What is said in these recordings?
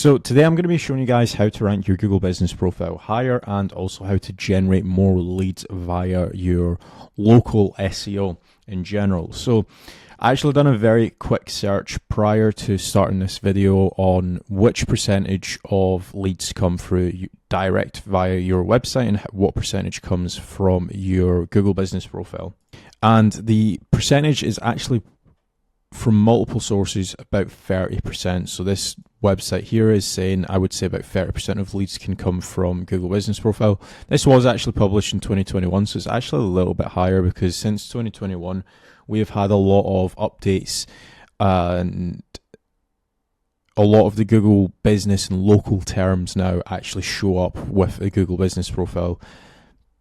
So today I'm going to be showing you guys how to rank your Google Business Profile higher and also how to generate more leads via your local SEO in general. So I actually done a very quick search prior to starting this video on which percentage of leads come through direct via your website and what percentage comes from your Google Business Profile. And the percentage is actually from multiple sources, about 30%. So this website here is saying, I would say about 30% of leads can come from Google Business Profile. This was actually published in 2021, so it's actually a little bit higher because since 2021, we have had a lot of updates and a lot of the Google business and local terms now actually show up with a Google Business Profile.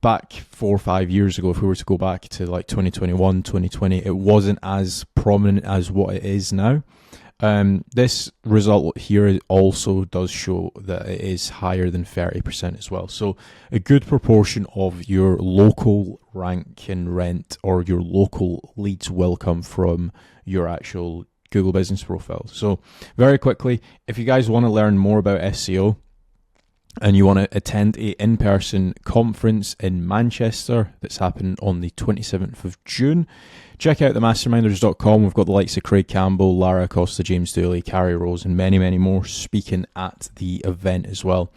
Back 4 or 5 years ago, if we were to go back to like 2021, 2020, it wasn't as prominent as what it is now. This result here also does show that it is higher than 30% as well. So a good proportion of your local rank and rent or your local leads will come from your actual Google Business Profile. So very quickly, if you guys want to learn more about SEO, and you want to attend a in-person conference in Manchester that's happening on the 27th of June, check out themasterminders.com. We've got the likes of Craig Campbell, Lara Acosta, James Dooley, Carrie Rose, and many, many more speaking at the event as well.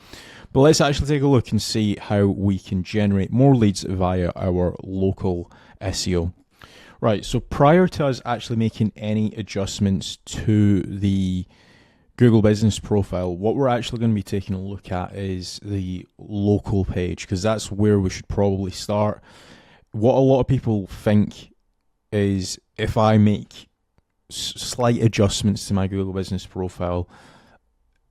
But let's actually take a look and see how we can generate more leads via our local SEO. Right, so prior to us actually making any adjustments to the Google Business Profile, what we're actually going to be taking a look at is the local page, because that's where we should probably start. What a lot of people think is if I make slight adjustments to my Google Business Profile,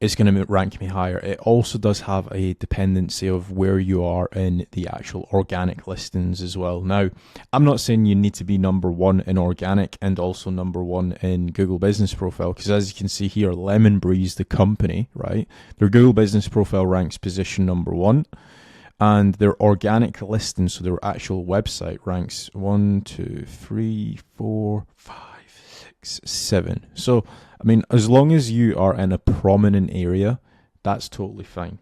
it's going to rank me higher. It also does have a dependency of where you are in the actual organic listings as well. Now, I'm not saying you need to be number one in organic and also number one in Google Business Profile, because as you can see here, Lemon Breeze, the company, right, their Google Business Profile ranks position number one, and their organic listing, so their actual website, ranks 1, 2, 3, 4, 5, 6, 7. So I mean, as long as you are in a prominent area, that's totally fine.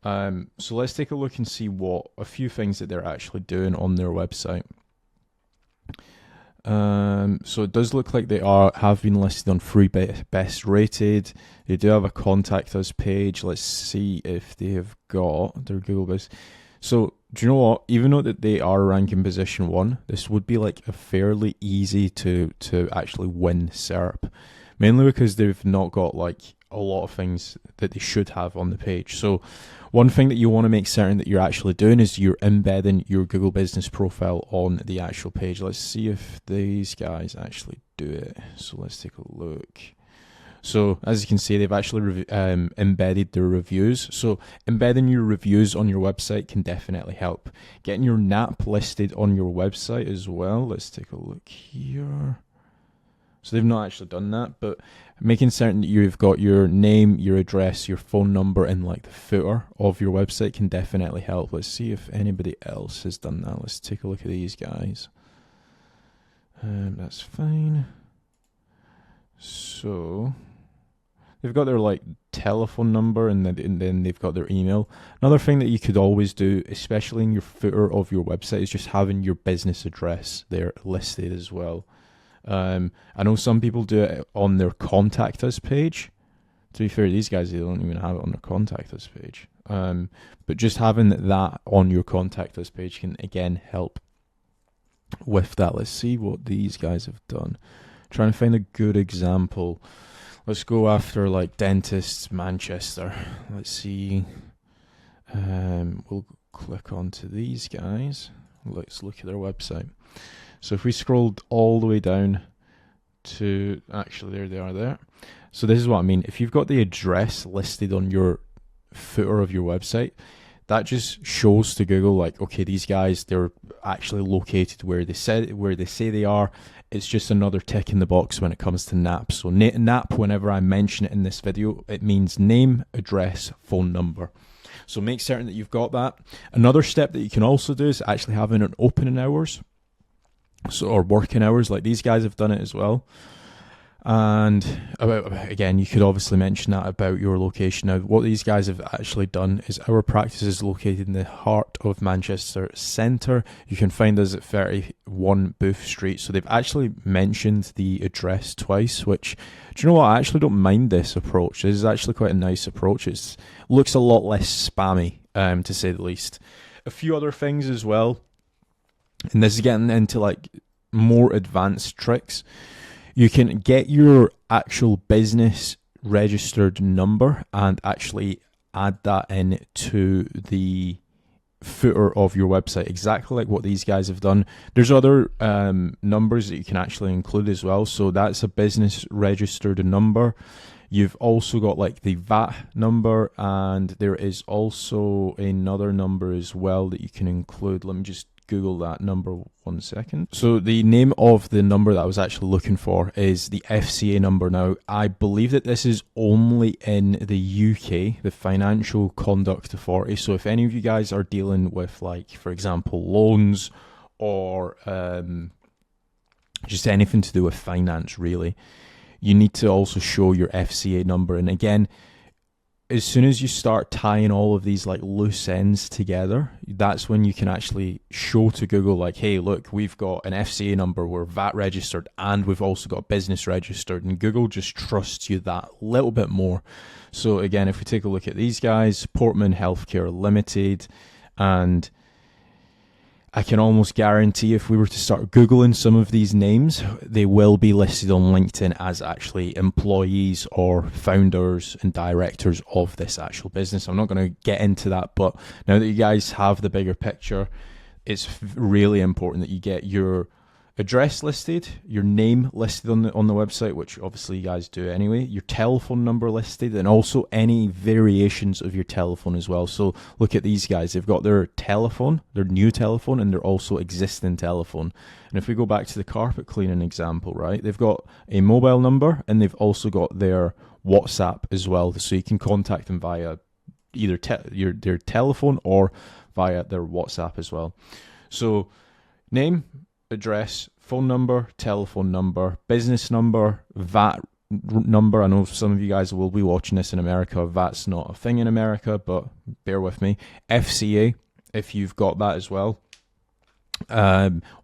So let's take a look and see what a few things that they're actually doing on their website. So it does look like they have been listed on free best rated. They do have a contact us page. Let's see if they have got their Google Business. So do you know what? Even though that they are ranking position 1, this would be like a fairly easy to actually win SERP. Mainly because they've not got like a lot of things that they should have on the page. So one thing that you want to make certain that you're actually doing is you're embedding your Google Business Profile on the actual page. Let's see if these guys actually do it. So let's take a look. So as you can see, they've actually embedded their reviews. So embedding your reviews on your website can definitely help. Getting your NAP listed on your website as well. Let's take a look here. So they've not actually done that, but making certain that you've got your name, your address, your phone number in like the footer of your website can definitely help. Let's see if anybody else has done that. Let's take a look at these guys. That's fine. So they've got their like telephone number and then they've got their email. Another thing that you could always do, especially in your footer of your website, is just having your business address there listed as well. I know some people do it on their contact us page. To be fair, these guys, they don't even have it on their contact us page. But just having that on your contact us page can again help with that. Let's see what these guys have done. Trying to find a good example. Let's go after like Dentists Manchester. Let's see. We'll click onto these guys. Let's look at their website. So if we scrolled all the way down to, actually there they are there. So this is what I mean. If you've got the address listed on your footer of your website, that just shows to Google like, okay, these guys, they're actually located where they say they are. It's just another tick in the box when it comes to NAP. So NAP, whenever I mention it in this video, it means name, address, phone number. So make certain that you've got that. Another step that you can also do is actually having an opening hours. So, or working hours, like these guys have done it as well. And again, you could obviously mention that about your location. Now, what these guys have actually done is our practice is located in the heart of Manchester Centre. You can find us at 31 Booth Street. So they've actually mentioned the address twice, which, do you know what? I actually don't mind this approach. This is actually quite a nice approach. It looks a lot less spammy, to say the least. A few other things as well, and this is getting into like more advanced tricks. You can get your actual business registered number and actually add that in to the footer of your website, exactly like what these guys have done. There's other numbers that you can actually include as well. So that's a business registered number. You've also got like the VAT number, and there is also another number as well that you can include. Let me just Google that number 1 second. So the name of the number that I was actually looking for is the FCA number. Now, I believe that this is only in the UK, the Financial Conduct Authority. So if any of you guys are dealing with, like, for example, loans or just anything to do with finance, really, you need to also show your FCA number. And again, as soon as you start tying all of these like loose ends together, that's when you can actually show to Google like, hey, look, we've got an FCA number, we're VAT registered, and we've also got business registered. And Google just trusts you that little bit more. So again, if we take a look at these guys, Portman Healthcare Limited, and I can almost guarantee if we were to start Googling some of these names, they will be listed on LinkedIn as actually employees or founders and directors of this actual business. I'm not going to get into that, but now that you guys have the bigger picture, it's really important that you get your address listed, your name listed on the website, which obviously you guys do anyway, your telephone number listed, and also any variations of your telephone as well. So look at these guys, they've got their telephone, their new telephone, and their also existing telephone. And if we go back to the carpet cleaning example, right, they've got a mobile number and they've also got their WhatsApp as well, so you can contact them via either their telephone or via their WhatsApp as well. So name, address, phone number, telephone number, business number, VAT number. I know some of you guys will be watching this in America. VAT's not a thing in America, but bear with me. FCA, if you've got that as well.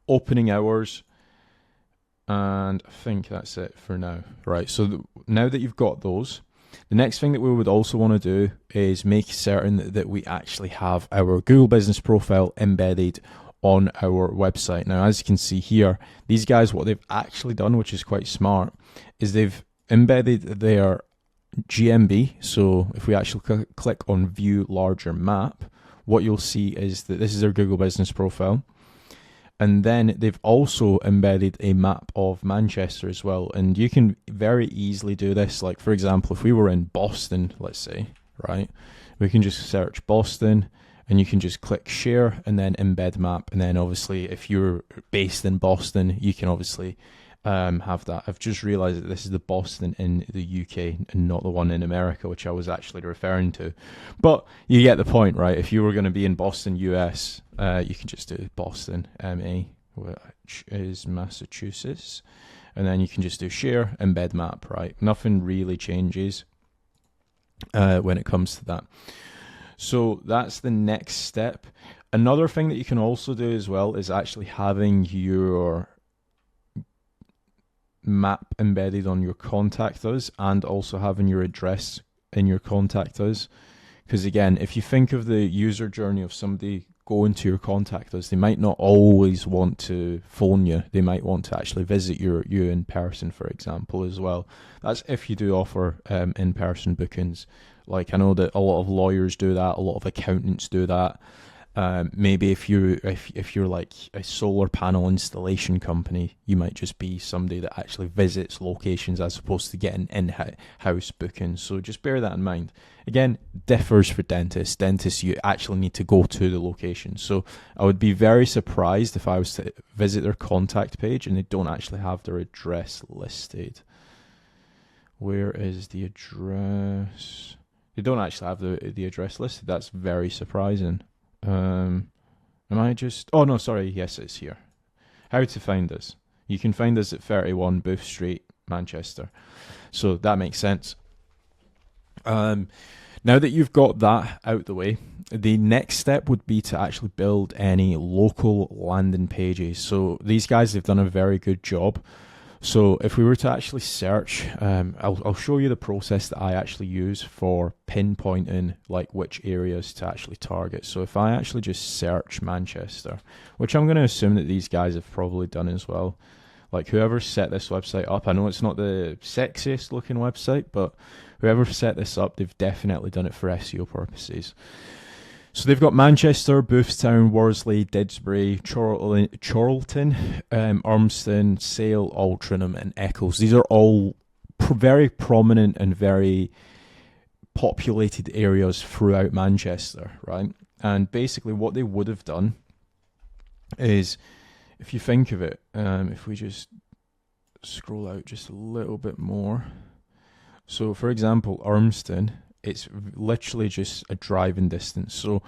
Opening hours, and I think that's it for now. Right, so now that you've got those, the next thing that we would also want to do is make certain that we actually have our Google Business Profile embedded on our website. Now, as you can see here, these guys, what they've actually done, which is quite smart, is they've embedded their GMB. So if we actually click on View Larger Map, what you'll see is that this is their Google Business Profile. And then they've also embedded a map of Manchester as well. And you can very easily do this. Like, for example, if we were in Boston, let's say, right, we can just search Boston, and you can just click share and then embed map. And then obviously if you're based in Boston, you can obviously have that. I've just realized that this is the Boston in the UK and not the one in America, which I was actually referring to. But you get the point, right? If you were going to be in Boston, US, you can just do Boston, MA, which is Massachusetts. And then you can just do share, embed map, right? Nothing really changes when it comes to that. So that's the next step. Another thing that you can also do as well is actually having your map embedded on your contact us, and also having your address in your contact us. Because again, if you think of the user journey of somebody going to your contact us, they might not always want to phone you. They might want to actually visit you in person, for example, as well. That's if you do offer in-person bookings. Like, I know that a lot of lawyers do that, a lot of accountants do that. Maybe if you're like a solar panel installation company, you might just be somebody that actually visits locations as opposed to getting in-house bookings. So just bear that in mind. Again, differs for dentists. Dentists, you actually need to go to the location. So I would be very surprised if I was to visit their contact page and they don't actually have their address listed. Where is the address? They don't actually have the address listed. That's very surprising. Am I just... Oh, no, sorry. Yes, it's here. How to find us. You can find us at 31 Booth Street, Manchester. So that makes sense. Now that you've got that out the way, the next step would be to actually build any local landing pages. So these guys have done a very good job. So if we were to actually search, I'll show you the process that I actually use for pinpointing like which areas to actually target. So if I actually just search Manchester, which I'm going to assume that these guys have probably done as well. Like whoever set this website up, I know it's not the sexiest looking website, but whoever set this up, they've definitely done it for SEO purposes. So they've got Manchester, Boothstown, Worsley, Didsbury, Chorlton, Urmston, Sale, Altrincham and Eccles. These are all very prominent and very populated areas throughout Manchester, right? And basically what they would have done is, if you think of it, if we just scroll out just a little bit more. So, for example, Urmston, it's literally just a driving distance. So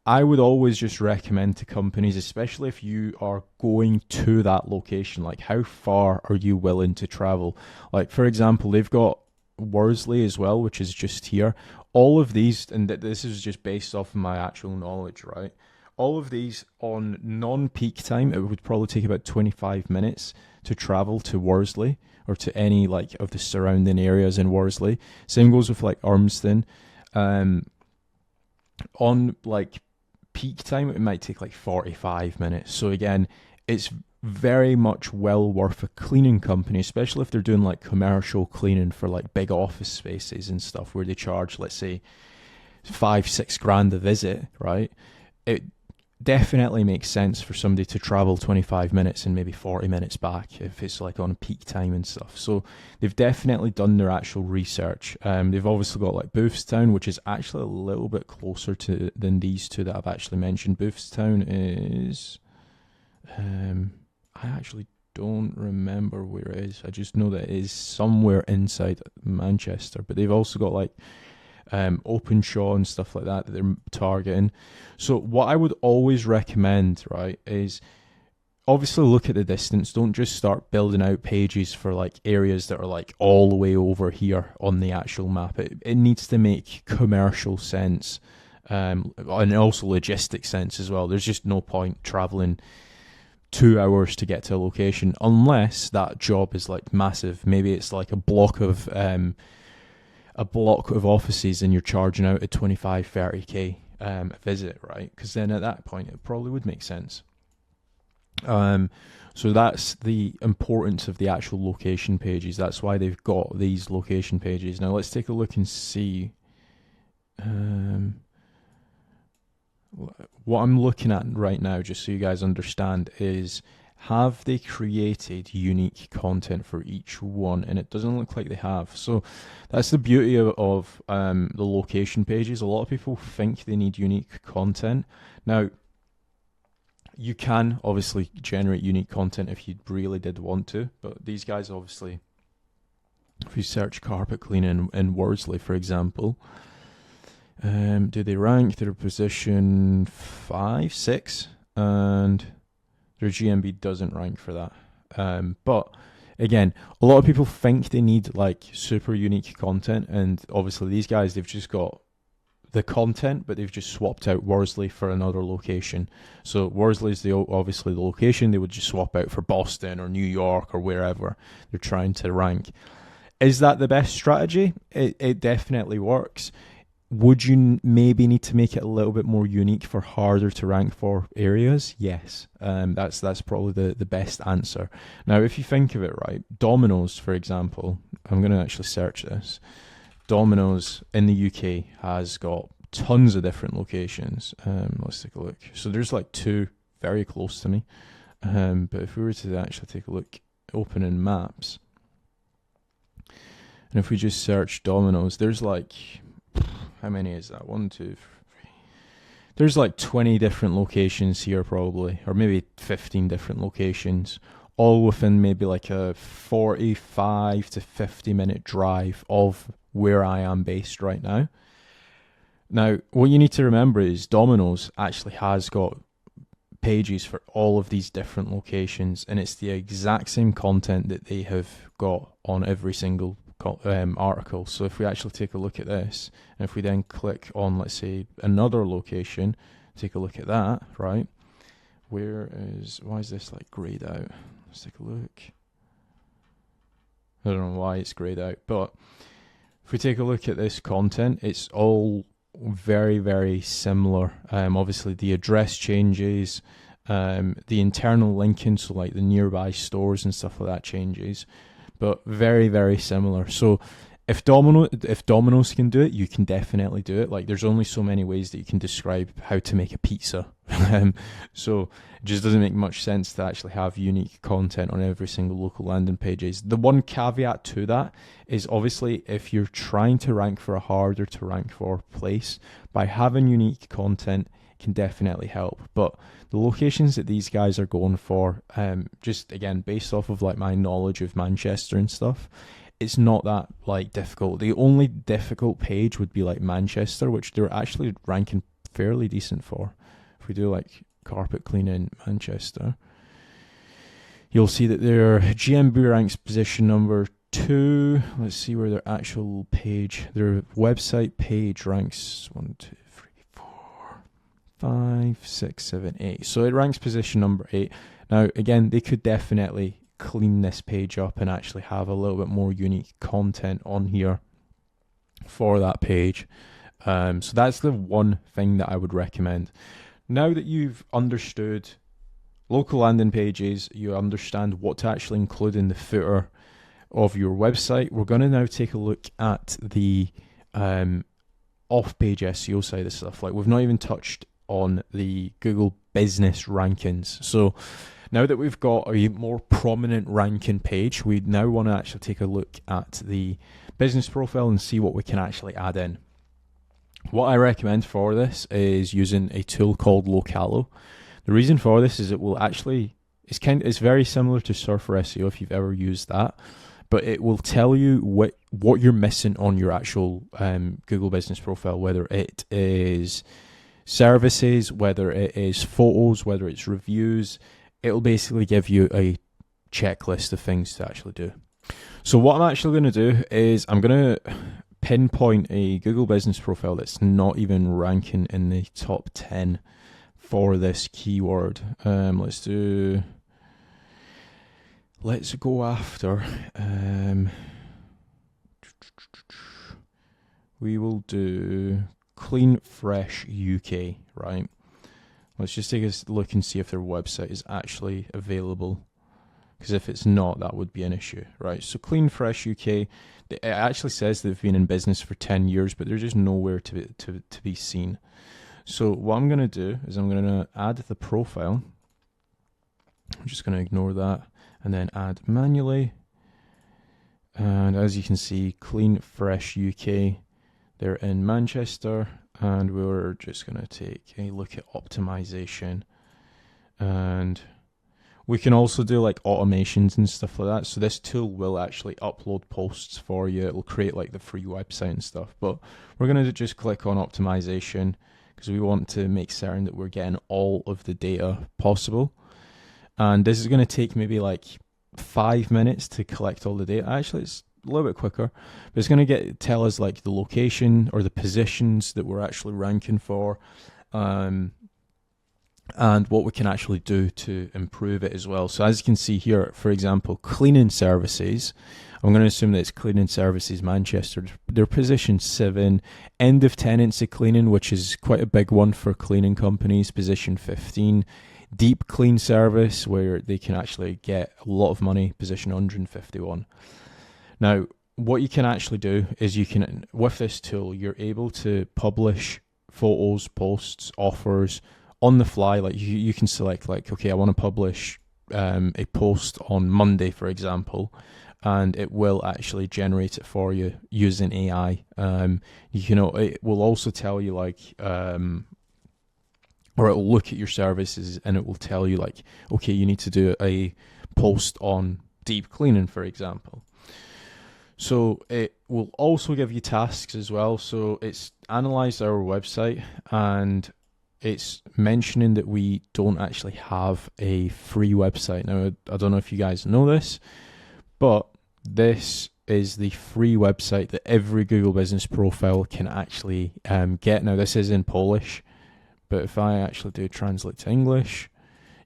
I would always just recommend to companies, especially if you are going to that location, like how far are you willing to travel? Like, for example, they've got Worsley as well, which is just here. All of these, and this is just based off of my actual knowledge, right? All of these on non-peak time, it would probably take about 25 minutes to travel to Worsley or to any like of the surrounding areas in Worsley. Same goes with like Urmston. On like peak time, it might take like 45 minutes. So again, it's very much well worth a cleaning company, especially if they're doing like commercial cleaning for like big office spaces and stuff where they charge, let's say, 5-6 grand a visit, right? It definitely makes sense for somebody to travel 25 minutes and maybe 40 minutes back if it's like on peak time and stuff. So they've definitely done their actual research. They've obviously got like Boothstown, which is actually a little bit closer to than these two that I've actually mentioned. Boothstown is, I actually don't remember where it is. I just know that it is somewhere inside Manchester, but they've also got like Openshaw and stuff like that they're targeting. So what I would always recommend, right, is obviously look at the distance. Don't just start building out pages for like areas that are like all the way over here on the actual map. It needs to make commercial sense, and also logistic sense as well. There's just no point traveling 2 hours to get to a location unless that job is like massive. Maybe it's like a block of offices and you're charging out at 25-30k a visit, right? Because then at that point it probably would make sense. So that's the importance of the actual location pages. That's why they've got these location pages. Now let's take a look and see what I'm looking at right now, just so you guys understand, is have they created unique content for each one? And it doesn't look like they have. So that's the beauty of the location pages. A lot of people think they need unique content. Now, you can obviously generate unique content if you really did want to, but these guys obviously, if you search carpet cleaning in Worsley, for example, do they rank? They're position 5, 6, and their GMB doesn't rank for that. But again, a lot of people think they need like super unique content, and obviously these guys, they've just got the content, but they've just swapped out Worsley for another location. So Worsley is obviously the location. They would just swap out for Boston or New York or wherever they're trying to rank. Is that the best strategy? It definitely works. Would you maybe need to make it a little bit more unique for harder to rank for areas? Yes, that's probably the best answer. Now, if you think of it, right, Domino's, for example, I'm going to actually search this. Domino's in the UK has got tons of different locations. Let's take a look. So there's like 2 very close to me. But if we were to actually take a look, open in maps, and if we just search Domino's, there's like, how many is that? 1, 2, 3. There's like 20 different locations here probably, or maybe 15 different locations, all within maybe like a 45 to 50 minute drive of where I am based right now. Now, what you need to remember is Domino's actually has got pages for all of these different locations, and it's the exact same content that they have got on every single article. So if we actually take a look at this, and if we then click on, let's say, another location, take a look at that, right? Why is this like grayed out? Let's take a look. I don't know why it's grayed out, but if we take a look at this content, it's all very, very similar. Obviously the address changes, the internal linking, so like the nearby stores and stuff like that changes, but very, very similar. So if Domino's can do it, you can definitely do it. Like, there's only so many ways that you can describe how to make a pizza. So it just doesn't make much sense to actually have unique content on every single local landing pages. The one caveat to that is, obviously, if you're trying to rank for a harder to rank for place, by having unique content can definitely help. But the locations that these guys are going for, just again, based off of like my knowledge of Manchester and stuff, it's not that like difficult. The only difficult page would be like Manchester, which they're actually ranking fairly decent for. If we do like carpet cleaning Manchester, you'll see that their GMB ranks position number 2. Let's see where their actual page, their website page ranks 1, 2, 3, 4, 5, 6, 7, 8. So it ranks position number 8. Now, again, they could definitely clean this page up and actually have a little bit more unique content on here for that page. So that's the one thing that I would recommend. Now that you've understood local landing pages, you understand what to actually include in the footer of your website, we're going to now take a look at the off-page SEO side of stuff. Like, we've not even touched on the Google business rankings. So now that we've got a more prominent ranking page, we now want to actually take a look at the business profile and see what we can actually add in. What I recommend for this is using a tool called Localo. The reason for this is it will actually, it's very similar to Surfer SEO if you've ever used that, but it will tell you what you're missing on your actual Google business profile, whether it is services, whether it is photos, whether it's reviews. It'll basically give you a checklist of things to actually do. So what I'm actually going to do is I'm going to pinpoint a Google business profile that's not even ranking in the top 10 for this keyword. Let's go after, we will do Clean Fresh UK, right? Let's just take a look and see if their website is actually available, because if it's not, that would be an issue, right? So Clean Fresh UK, it actually says they've been in business for 10 years, but they're just nowhere to be seen. So what I'm going to do is I'm going to add the profile. I'm just going to ignore that and then add manually. And as you can see, Clean Fresh UK, they're in Manchester. And we're just going to take a look at optimization. And we can also do like automations and stuff like that. So this tool will actually upload posts for you. It'll create like the free website and stuff. But we're going to just click on optimization because we want to make certain that we're getting all of the data possible. And this is going to take maybe like 5 minutes to collect all the data. Actually, it's a little bit quicker, but it's going to tell us like the location or the positions that we're actually ranking for, and what we can actually do to improve it as well. So as you can see here, for example, cleaning services, I'm going to assume that it's cleaning services Manchester. They're position 7, end of tenancy cleaning, which is quite a big one for cleaning companies, position 15, deep clean service, where they can actually get a lot of money, position 151. Now, what you can actually do is you can, with this tool, you're able to publish photos, posts, offers on the fly. Like you can select like, okay, I want to publish a post on Monday, for example, and it will actually generate it for you using AI. It will also tell you like, or it will look at your services and it will tell you like, okay, you need to do a post on deep cleaning, for example. So it will also give you tasks as well. So it's analyzed our website and it's mentioning that we don't actually have a free website. Now, I don't know if you guys know this, but this is the free website that every Google Business Profile can actually get. Now, this is in Polish, but if I actually do translate to English,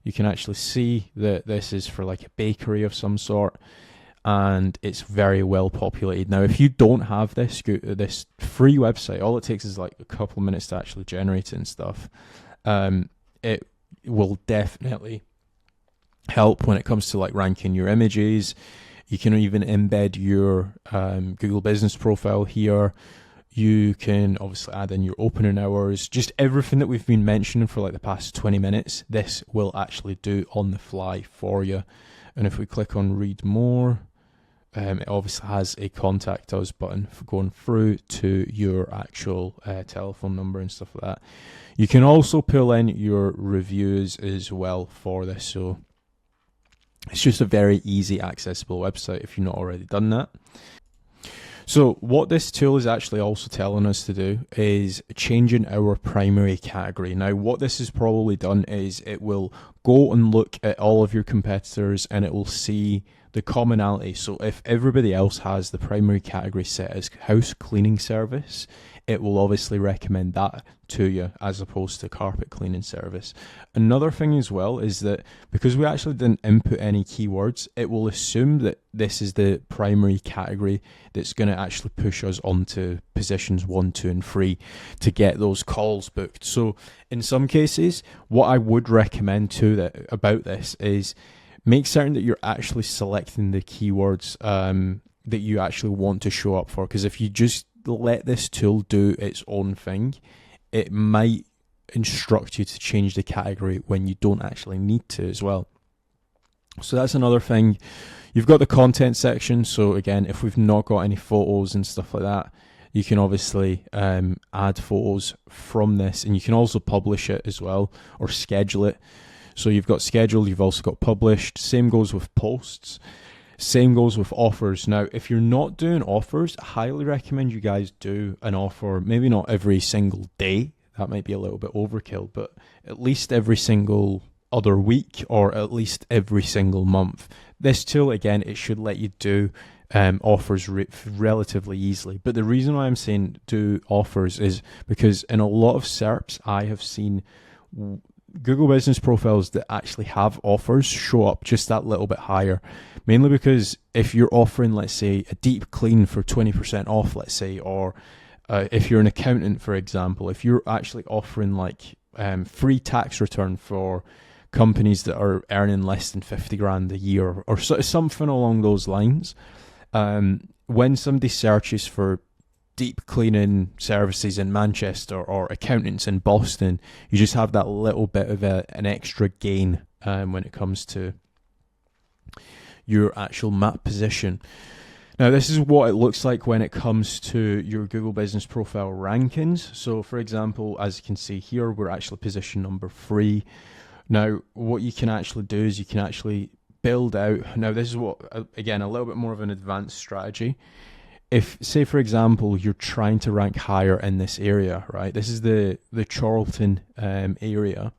you can actually see that this is for like a bakery of some sort, and it's very well populated. Now, if you don't have this free website, all it takes is like a couple of minutes to actually generate it and stuff. It will definitely help when it comes to like ranking your images. You can even embed your Google Business Profile here. You can obviously add in your opening hours, just everything that we've been mentioning for like the past 20 minutes. This will actually do on the fly for you. And if we click on read more, it obviously has a contact us button for going through to your actual telephone number and stuff like that. You can also pull in your reviews as well for this. So it's just a very easy, accessible website if you've not already done that. So what this tool is actually also telling us to do is changing our primary category. Now, what this has probably done is it will go and look at all of your competitors and it will see the commonality. So if everybody else has the primary category set as house cleaning service, it will obviously recommend that to you as opposed to carpet cleaning service. Another thing as well is that because we actually didn't input any keywords, it will assume that this is the primary category that's going to actually push us onto positions 1, 2, and 3 to get those calls booked. So in some cases, what I would recommend about this is make certain that you're actually selecting the keywords that you actually want to show up for. Because if you just let this tool do its own thing, it might instruct you to change the category when you don't actually need to as well. So that's another thing. You've got the content section. So again, if we've not got any photos and stuff like that, you can obviously add photos from this, and you can also publish it as well or schedule it. So you've got scheduled, you've also got published. Same goes with posts. Same goes with offers. Now, if you're not doing offers, I highly recommend you guys do an offer, maybe not every single day. That might be a little bit overkill, but at least every single other week or at least every single month. This tool, again, it should let you do offers relatively easily. But the reason why I'm saying do offers is because in a lot of SERPs, I have seen Google Business Profiles that actually have offers show up just that little bit higher, mainly because if you're offering, let's say, a deep clean for 20% off, let's say, or if you're an accountant, for example, if you're actually offering like free tax return for companies that are earning less than 50 grand a year or something along those lines, when somebody searches for deep cleaning services in Manchester or accountants in Boston, you just have that little bit of an extra gain when it comes to your actual map position. Now, this is what it looks like when it comes to your Google Business Profile rankings. So, for example, as you can see here, we're actually position number 3. Now, what you can actually do is you can actually build out. Now, this is what, again, a little bit more of an advanced strategy. If, say, for example, you're trying to rank higher in this area, right? This is the Charlton area.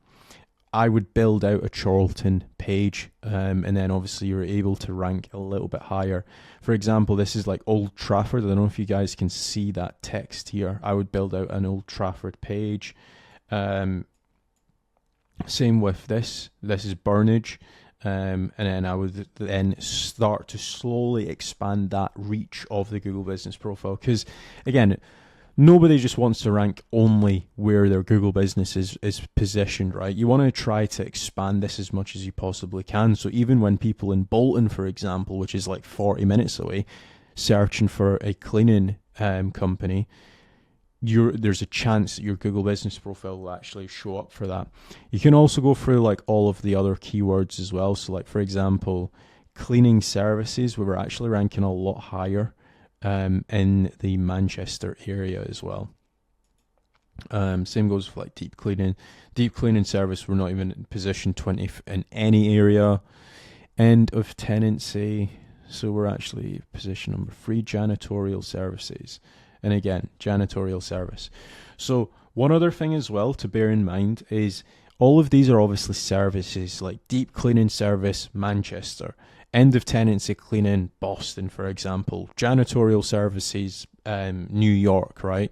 I would build out a Charlton page, and then obviously you're able to rank a little bit higher. For example, this is like Old Trafford. I don't know if you guys can see that text here. I would build out an Old Trafford page. Same with this. This is Burnage. And then I would then start to slowly expand that reach of the Google Business Profile. Because, again, nobody just wants to rank only where their Google business is positioned, right? You want to try to expand this as much as you possibly can. So even when people in Bolton, for example, which is like 40 minutes away, searching for a cleaning company, there's a chance that your Google Business Profile will actually show up for that. You can also go through like all of the other keywords as well. So like, for example, cleaning services, we were actually ranking a lot higher in the Manchester area as well. Same goes for like deep cleaning service. We're not even in position 20 in any area. End of tenancy. So we're actually position number 3, janitorial services. and again, janitorial service. So one other thing as well to bear in mind is all of these are obviously services, like deep cleaning service, Manchester, end of tenancy cleaning, Boston, for example, janitorial services, New York, right?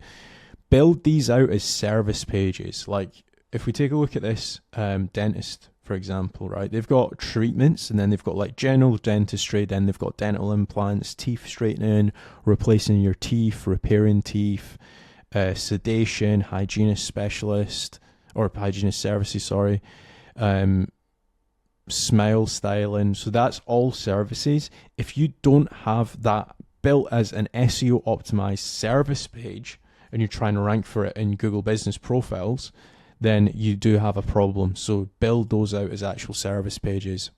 Build these out as service pages. Like if we take a look at this dentist, for example, right, they've got treatments, and then they've got like general dentistry, then they've got dental implants, teeth straightening, replacing your teeth, repairing teeth, sedation, hygienist specialist, or hygienist services, sorry, smile styling. So that's all services. If you don't have that built as an SEO optimized service page and you're trying to rank for it in Google Business Profiles, then you do have a problem. So build those out as actual service pages.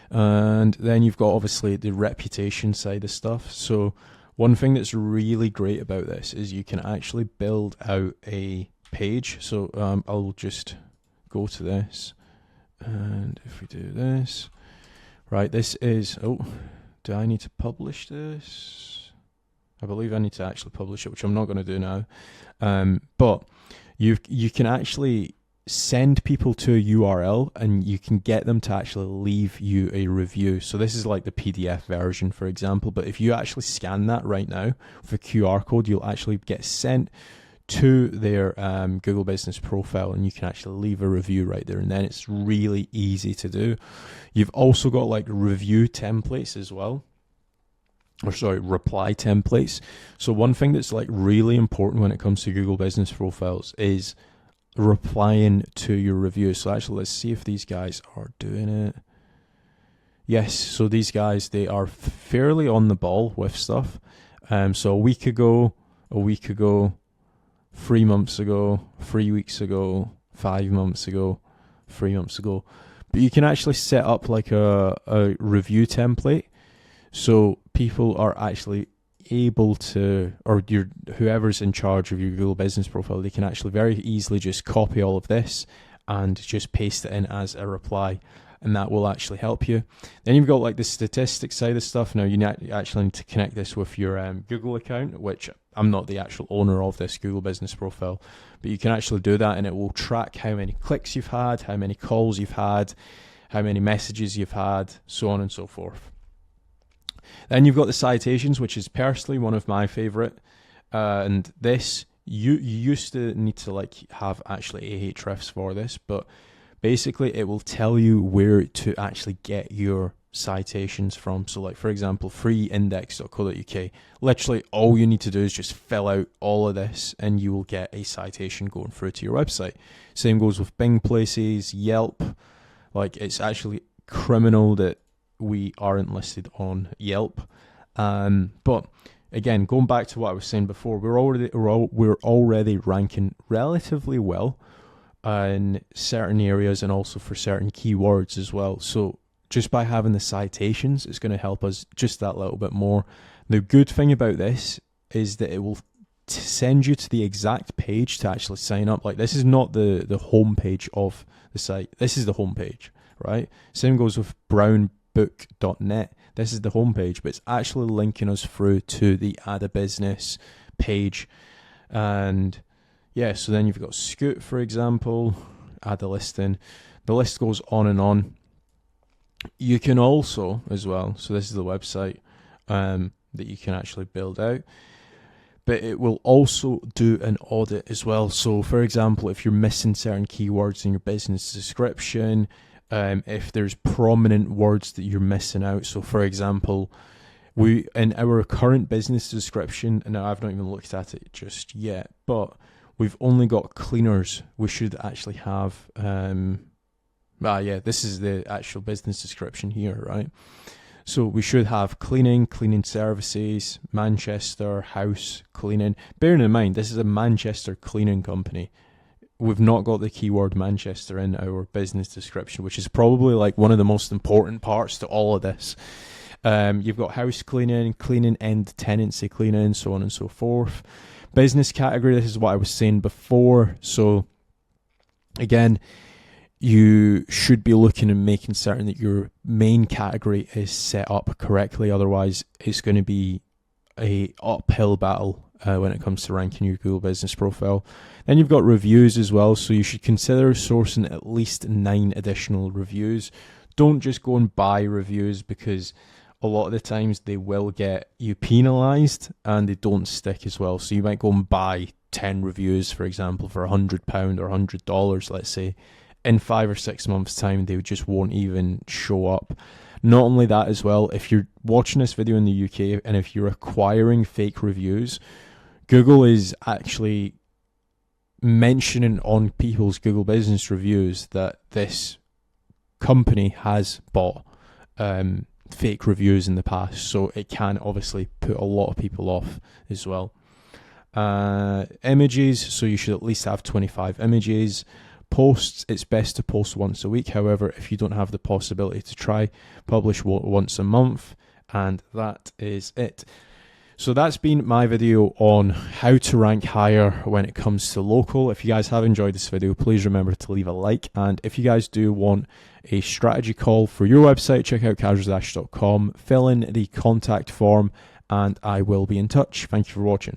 And then you've got obviously the reputation side of stuff. So one thing that's really great about this is you can actually build out a page. So I'll just go to this, and if we do this, right, this is, oh, do I need to publish this? I believe I need to actually publish it, which I'm not going to do now. But you can actually send people to a URL, and you can get them to actually leave you a review. So this is like the PDF version, for example, but if you actually scan that right now with a QR code, you'll actually get sent to their Google Business Profile, and you can actually leave a review right there, and then it's really easy to do. You've also got like review templates as well, or sorry, reply templates. So one thing that's like really important when it comes to Google Business Profiles is replying to your reviews. So actually, let's see if these guys are doing it. Yes, so these guys, they are fairly on the ball with stuff. So a week ago, 3 months ago, 3 weeks ago, 5 months ago, 3 months ago. But you can actually set up like a review template, so people are actually able to, or whoever's in charge of your Google Business Profile, they can actually very easily just copy all of this and just paste it in as a reply, and that will actually help you. Then you've got like the statistics side of stuff. Now you actually need to connect this with your Google account, which I'm not the actual owner of this Google Business Profile, but you can actually do that, and it will track how many clicks you've had, how many calls you've had, how many messages you've had, so on and so forth. Then you've got the citations, which is personally one of my favorite, and this you used to need to like have actually Ahrefs for this, but basically it will tell you where to actually get your citations from. So like, for example, freeindex.co.uk, literally all you need to do is just fill out all of this and you will get a citation going through to your website. Same goes with Bing Places, Yelp. Like, it's actually criminal that we aren't listed on Yelp. But again, going back to what I was saying before, we're already ranking relatively well in certain areas and also for certain keywords as well. So just by having the citations, it's going to help us just that little bit more. The good thing about this is that it will send you to the exact page to actually sign up. Like, this is not the home page of the site. This is the home page, right? Same goes with brownbook.net. This is the home page, but it's actually linking us through to the Add a Business page. And yeah, so then you've got Scoot, for example, add a listing. The list goes on and on. You can also, as well, so this is the website that you can actually build out, but it will also do an audit as well. So for example, if you're missing certain keywords in your business description, if there's prominent words that you're missing out. So for example, we, in our current business description, and I've not even looked at it just yet, but we've only got cleaners. We should actually have, this is the actual business description here, right? So we should have cleaning services, Manchester, house cleaning. Bearing in mind, this is a Manchester cleaning company. We've not got the keyword Manchester in our business description, which is probably like one of the most important parts to all of this. You've got house cleaning, end tenancy cleaning, so on and so forth. Business category, this is what I was saying before. So again, you should be looking and making certain that your main category is set up correctly. Otherwise, it's going to be a uphill battle when it comes to ranking your Google Business Profile. Then you've got reviews as well, so you should consider sourcing at least 9 additional reviews. Don't just go and buy reviews, because a lot of the times they will get you penalized and they don't stick as well. So you might go and buy 10 reviews, for example, for £100 or $100, let's say. In 5 or 6 months' time, they just won't even show up. Not only that as well, if you're watching this video in the UK and if you're acquiring fake reviews, Google is actually mentioning on people's Google Business reviews that this company has bought fake reviews in the past, so it can obviously put a lot of people off as well. Images, so you should at least have 25 images. Posts, it's best to post once a week. However, if you don't have the possibility to try, publish once a month, and that is it. So that's been my video on how to rank higher when it comes to local. If you guys have enjoyed this video, please remember to leave a like. And if you guys do want a strategy call for your website, check out casualdash.com, fill in the contact form, and I will be in touch. Thank you for watching.